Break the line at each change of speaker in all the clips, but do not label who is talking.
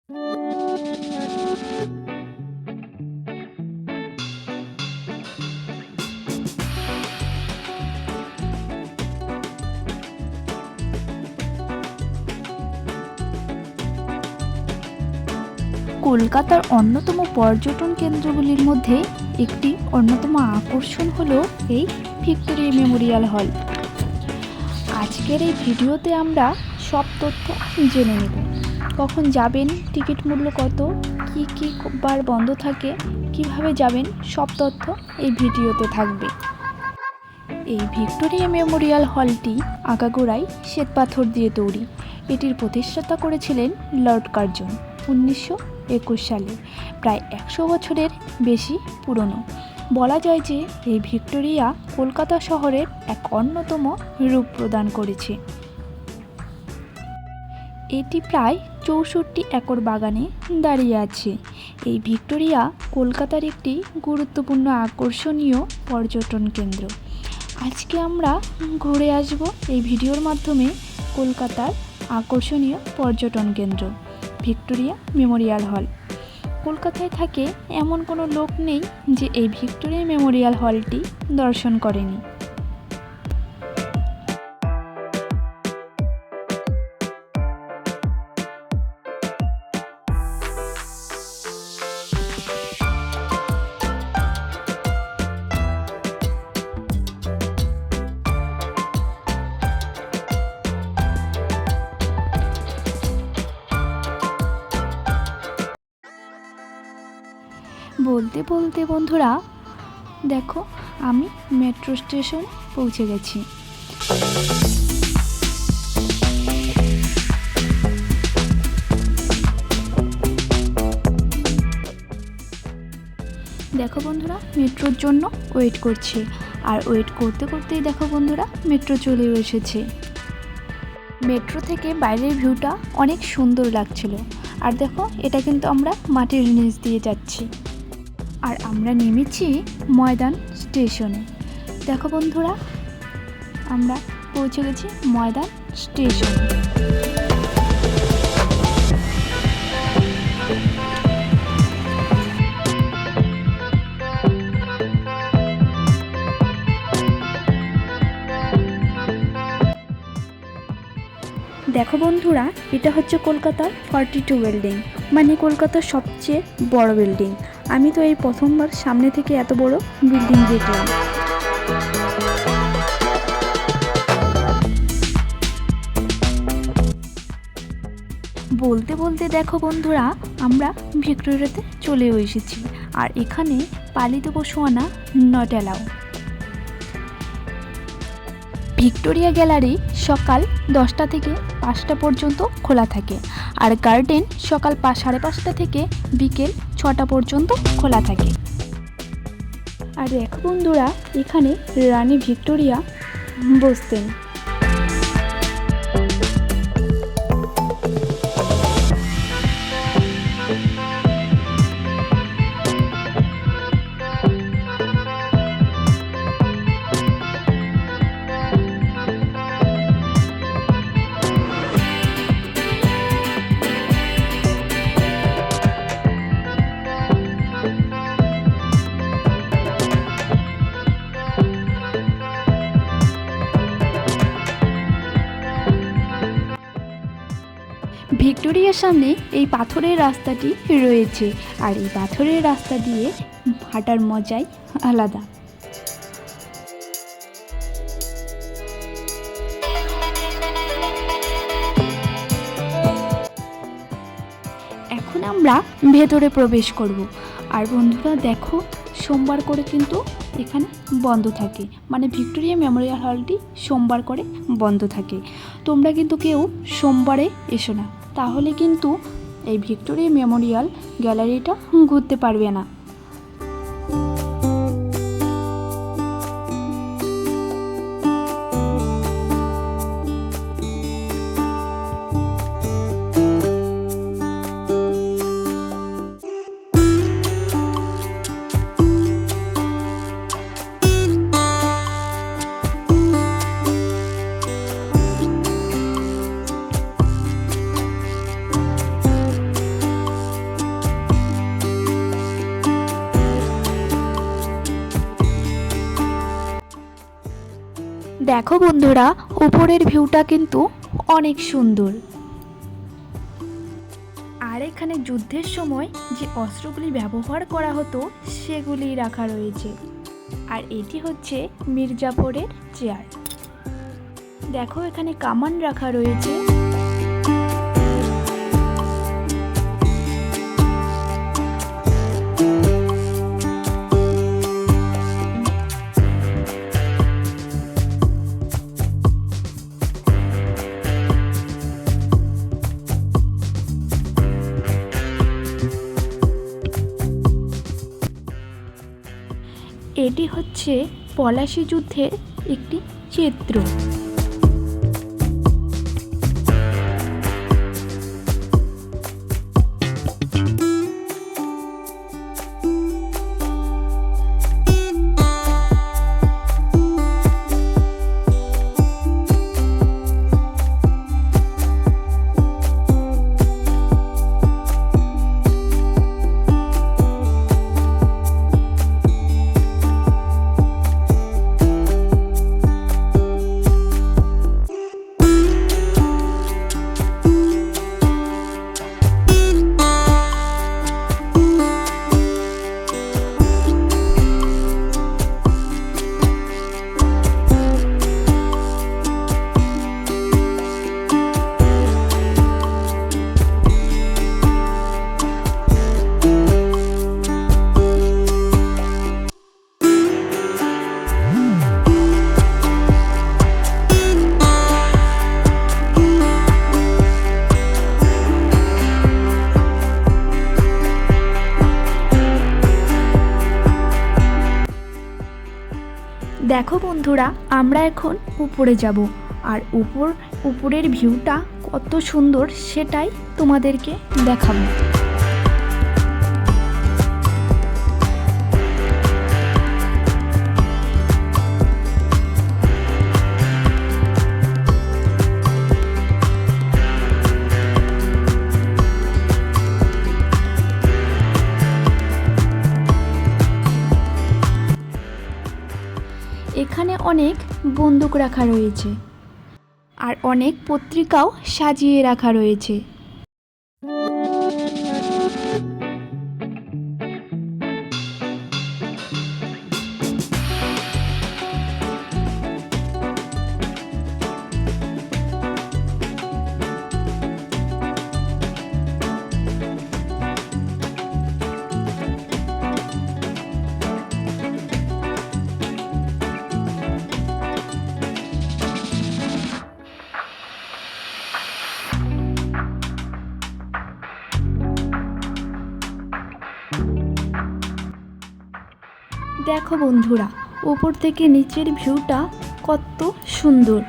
কলকাতার অন্যতম পর্যটন কেন্দ্রগুলির মধ্যে একটি অন্যতম আকর্ষণ হলো এই ভিক্টোরিয়া মেমোরিয়াল হল। আজকের এই ভিডিওতে আমরা সব তথ্য জেনে নেব। কখন যাবেন, টিকিট মূল্য কত, কি বার বন্ধ থাকে, কিভাবে যাবেন, সব তথ্য এই ভিডিওতে থাকবে। এই ভিক্টোরিয়া মেমোরিয়াল হলটি আগাগোড়াই শ্বেতপাথর দিয়ে তৈরি। এটির প্রতিষ্ঠাতা করেছিলেন লর্ড কার্জন 1921 সালে। প্রায় 100 বছরের বেশি পুরনো। বলা যায় যে এই ভিক্টোরিয়া কলকাতা শহরের এক অন্যতম রূপ প্রদান করেছে। এটি প্রায় 64 একর বাগানে দাঁড়িয়ে আছে। এই ভিক্টোরিয়া কলকাতার একটি গুরুত্বপূর্ণ আকর্ষণীয় পর্যটন কেন্দ্র। আজকে আমরা ঘুরে আসব এই ভিডিওর মাধ্যমে কলকাতার আকর্ষণীয় পর্যটন কেন্দ্র ভিক্টোরিয়া মেমোরিয়াল হল। কলকাতায় থাকে এমন কোনো লোক নেই যে এই ভিক্টোরিয়া মেমোরিয়াল হলটি দর্শন করেনি। বলতে বলতে বন্ধুরা দেখো, আমি মেট্রো স্টেশন পৌঁছে গেছি। দেখো বন্ধুরা, মেট্রোর জন্য ওয়েট করছি। আর ওয়েট করতে করতেই দেখো বন্ধুরা, মেট্রো চলে এসেছে। মেট্রো থেকে বাইরের ভিউটা অনেক সুন্দর লাগছিল। আর দেখো, এটা কিন্তু আমরা মাটির নিচ দিয়ে যাচ্ছি। আর আমরা নেমেছি ময়দান স্টেশনে। দেখো বন্ধুরা, আমরা পৌঁছে গেছি ময়দান স্টেশনে। দেখো বন্ধুরা, এটা হচ্ছে কলকাতার 42 বিল্ডিং, মানে কলকাতার সবচেয়ে বড় বিল্ডিং। আমি তো এই প্রথমবার সামনে থেকে এত বড় বিল্ডিং দেখলাম। বলতে বলতে দেখো বন্ধুরা, আমরা ভিক্টোরিয়াতে চলে এসেছি। আর এখানে পালিত পশু আনা নট অ্যালাউ। ভিক্টোরিয়া গ্যালারি সকাল 10টা থেকে 5টা পর্যন্ত খোলা থাকে। আর গার্ডেন সকাল 5:30 থেকে বিকেল 6টা পর্যন্ত খোলা থাকে। আর দেখো বন্ধুরা, এখানে রানী ভিক্টোরিয়া বসতেন। ভিক্টোরিয়ার সামনে এই পাথরের রাস্তাটি রয়েছে। আর এই পাথরের রাস্তা দিয়ে হাঁটার মজাই আলাদা। এখন আমরা ভেতরে প্রবেশ করব। আর বন্ধুরা দেখো, সোমবার করে কিন্তু এখানে বন্ধ থাকে, মানে ভিক্টোরিয়া মেমোরিয়াল হলটি সোমবার করে বন্ধ থাকে। তোমরা কিন্তু কেউ সোমবারে এসো না, তাহলে কিন্তু এই ভিক্টোরিয়া মেমোরিয়াল গ্যালারিটা ঘুরতে পারবে না। দেখো বন্ধুরা, উপরের ভিউটা কিন্তু অনেক সুন্দর। আর এখানে যুদ্ধের সময় যে অস্ত্রগুলি ব্যবহার করা হতো সেগুলি রাখা রয়েছে। আর এটি হচ্ছে মীর জাফরের চেয়ার। দেখো এখানে কামান রাখা রয়েছে। এটি হচ্ছে পলাশী যুদ্ধের একটি চিত্র। দেখো বন্ধুরা, আমরা এখন উপরে যাব, আর উপরের ভিউটা কত সুন্দর সেটাই তোমাদেরকে দেখাবো। এখানে অনেক বন্দুক রাখা রয়েছে, আর অনেক পত্রিকাও সাজিয়ে রাখা রয়েছে। দেখো বন্ধুরা, উপর থেকে নিচের ভিউটা কত সুন্দর।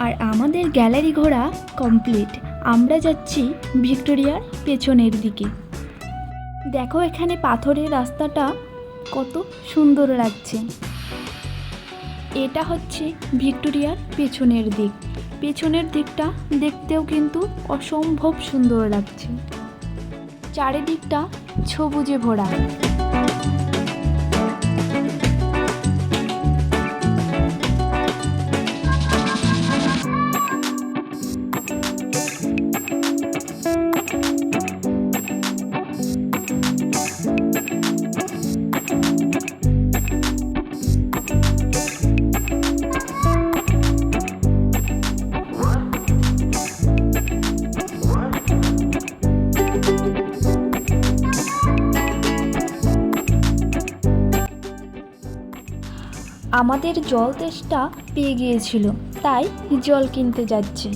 আর আমাদের গ্যালারি ঘোরা কমপ্লিট। আমরা যাচ্ছি ভিক্টোরিয়ার পেছনের দিকে। দেখো এখানে পাথরের রাস্তাটা কত সুন্দর লাগছে। এটা হচ্ছে ভিক্টোরিয়ার পেছনের দিক। পেছনের দিকটা দেখতেও কিন্তু অসম্ভব সুন্দর লাগছে। চারিদিকটা সবুজে ভরা। আমাদের জল তেষ্টা পেয়ে গিয়েছিল, তাই জল কিনতে যাচ্ছি।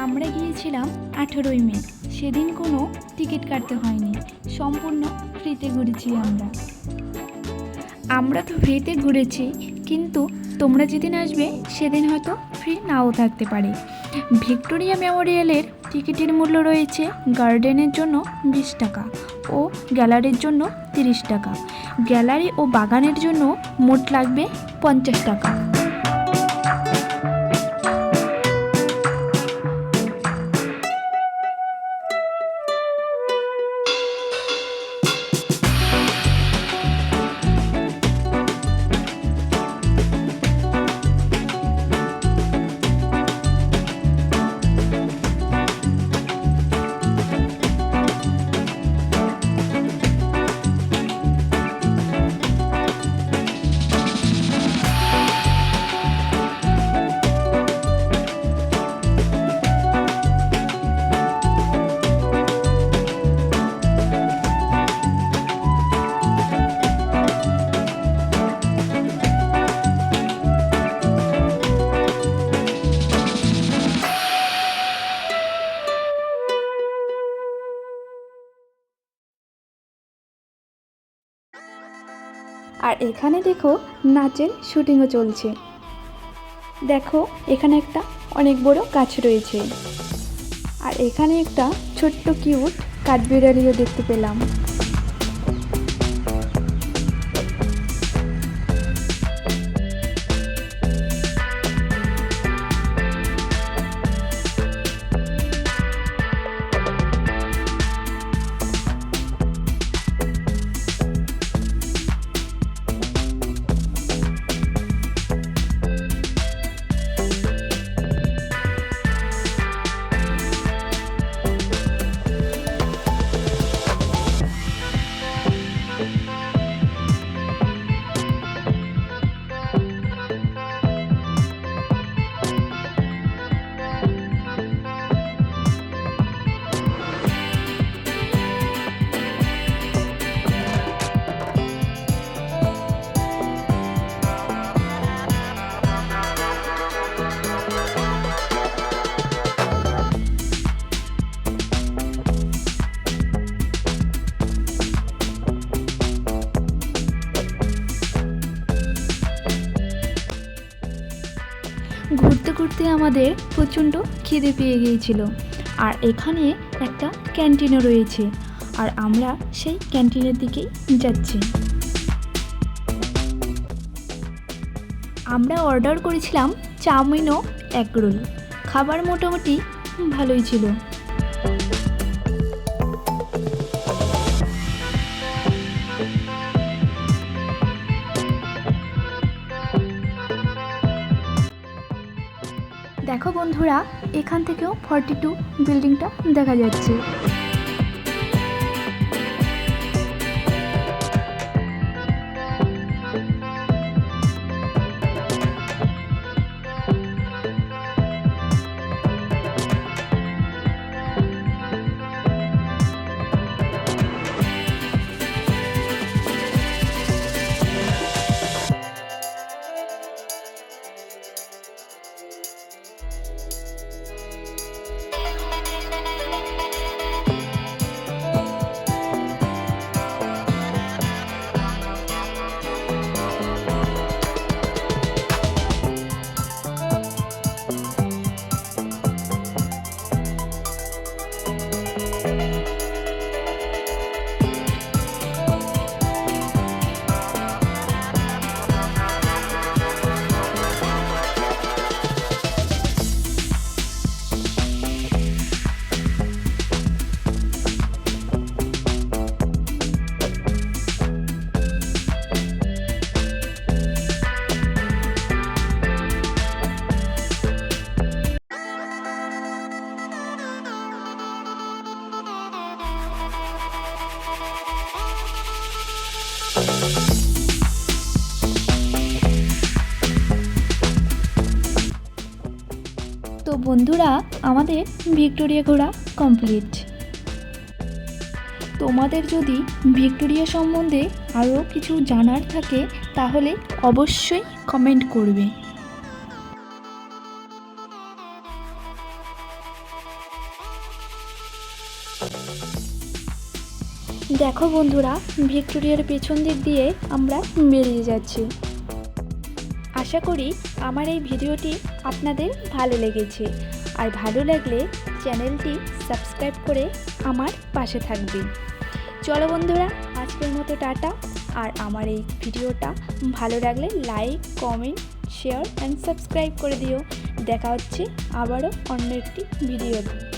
আমরা গিয়েছিলাম 18ই মে। সেদিন কোনো টিকিট কাটতে হয়নি, সম্পূর্ণ ফ্রিতে ঘুরেছি আমরা তো ফ্রিতে ঘুরেছি, কিন্তু তোমরা যেদিন আসবে সেদিন হয়তো ফ্রি নাও থাকতে পারে। ভিক্টোরিয়া মেমোরিয়ালের টিকিটের মূল্য রয়েছে গার্ডেনের জন্য 20 টাকা ও গ্যালারির জন্য 30 টাকা। গ্যালারি ও বাগানের জন্য মোট লাগবে 50 টাকা। আর এখানে দেখো নাচের শুটিংও চলছে। দেখো এখানে একটা অনেক বড় গাছ রয়েছে, আর এখানে একটা ছোট্ট কিউট কাঠবিড়ালিও দেখতে পেলাম। ঘুরতে ঘুরতে আমাদের প্রচণ্ড খিদে পেয়ে গিয়েছিল, আর এখানে একটা ক্যান্টিনও রয়েছে, আর আমরা সেই ক্যান্টিনের দিকেই যাচ্ছি। আমরা অর্ডার করেছিলাম চাউমিন ও এগ রোল। খাবার মোটামুটি ভালোই ছিল। দেখো বন্ধুরা, এখান থেকেও 42 বিল্ডিংটা দেখা যাচ্ছে। তো বন্ধুরা, আমাদের ভিক্টোরিয়া ঘোরা কমপ্লিট। তোমাদের যদি ভিক্টোরিয়া সম্বন্ধে আরও কিছু জানার থাকে তাহলে অবশ্যই কমেন্ট করবে। দেখো বন্ধুরা, ভিক্টোরিয়ার পেছন দিক দিয়ে আমরা বেরিয়ে যাচ্ছি। আশা করি আমার এই ভিডিওটি আপনাদের ভালো লেগেছে, আর ভালো লাগলে চ্যানেলটি সাবস্ক্রাইব করে আমার পাশে থাকবেন। চলো বন্ধুরা, আজকের মতো টাটা। আর আমার এই ভিডিওটা ভালো লাগলে like, comment, share and subscribe করে দিও। দেখা হচ্ছে আবারও অন্য একটি ভিডিওতে।